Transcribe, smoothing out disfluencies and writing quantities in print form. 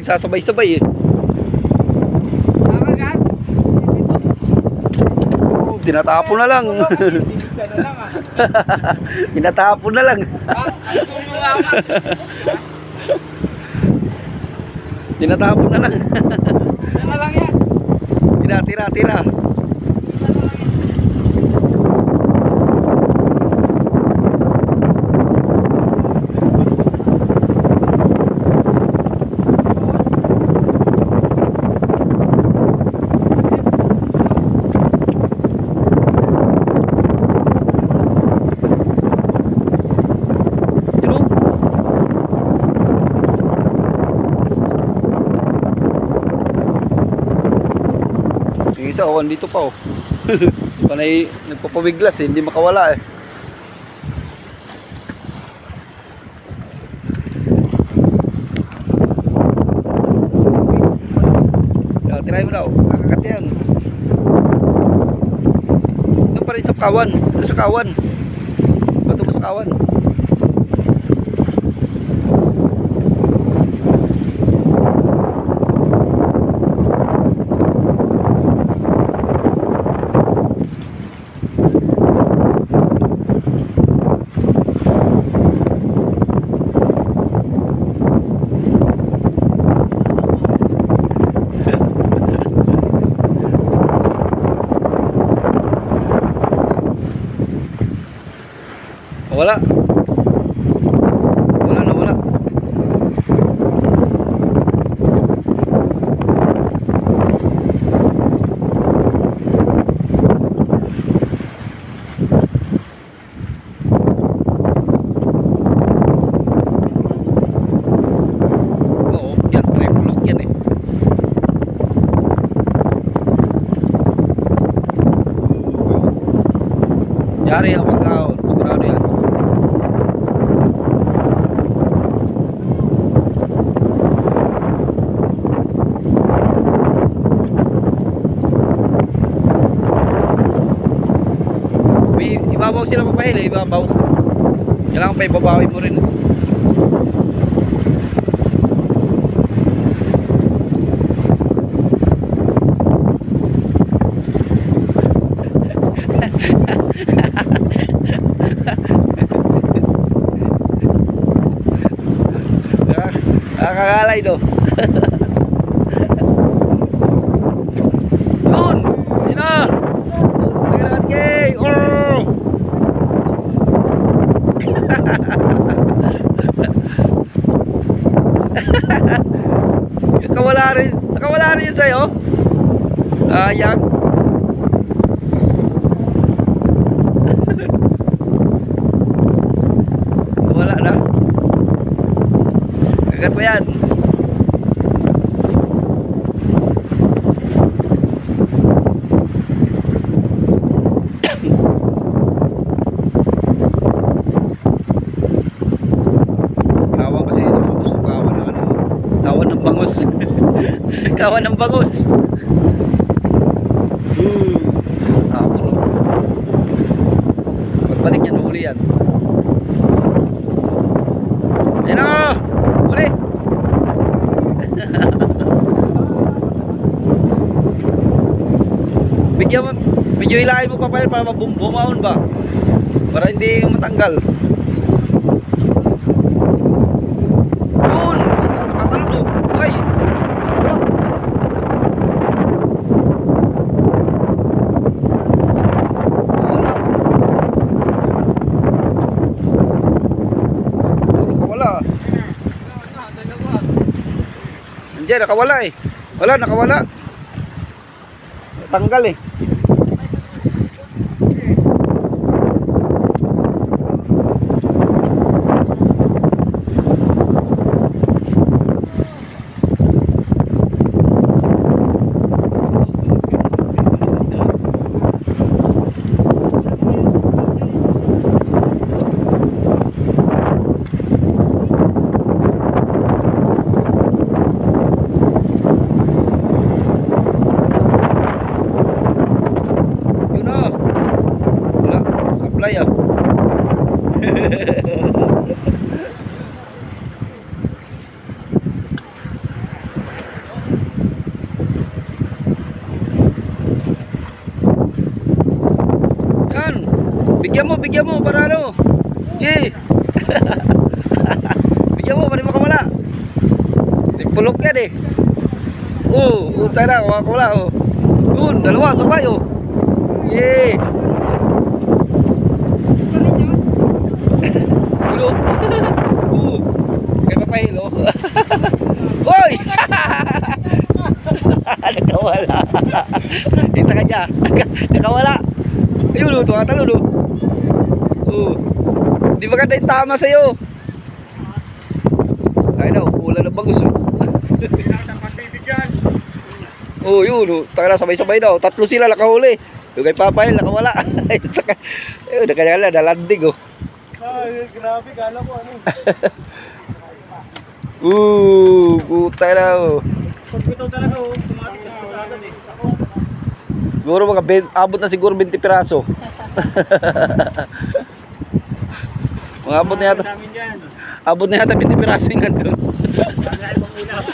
nagsasabay-sabay eh. Oh, tinatapon na lang. Tinatapon na lang. Tinatapon na lang. Tira. Yung isa oh, dito pa oh. Panay nagpapawiglas eh, hindi makawala eh. Tirahin mo na oh, kakakat yan. Doon pa rin sa kawan, doon sa kawan. Bato mo sa kawan. Wala. Wala. Oo, yan, triplock yan eh. Yari ang pagkaon, sigurado yan. Ibabaw sila papahili, ibabaw. Kailangan pa ibabawi mo rin. Nakakalay do. Yun! Yun na! Tagalagat kay! Nakawala rin yun sa'yo. Sayang. Wala na. Agad pa yan. Kawan ng bangus. Pagbalik yan, huli yan. Ayan o! Huli! Medyo ilahin mo pa pa yan para bumaon ba? Para hindi matanggal. Diyan, nakawala eh. Wala, nakawala. Tanggal eh. bigyan mo para ano. Yay. Bigyan mo para makawala. Nagpulok yan eh. Utay na, makawala oh. Yun, dalawa, sabay oh. Yay. Ulo. Kaya papahilo. Hoy! Nakawala. Kita ka niya. Nakawala. Ayun o, tumatalo o. Di maganda yung tama sa'yo. Kaya na, ulan na bagus o. Yun o. Taka na, sabay-sabay daw. Tatlo sila nakahuli. Yung kay Papay, nakawala. Ayun, nakanyala, nalandig o. Ay, grabe, kala ko ano. Putay na o. Pag ito talaga, tumatik na sa agad eh. Siguro abot na siguro 20 piraso. Mga abot na yata. Namin dyan. Abot na yata 20 piraso yung nandun. Kaya ibang ilaw.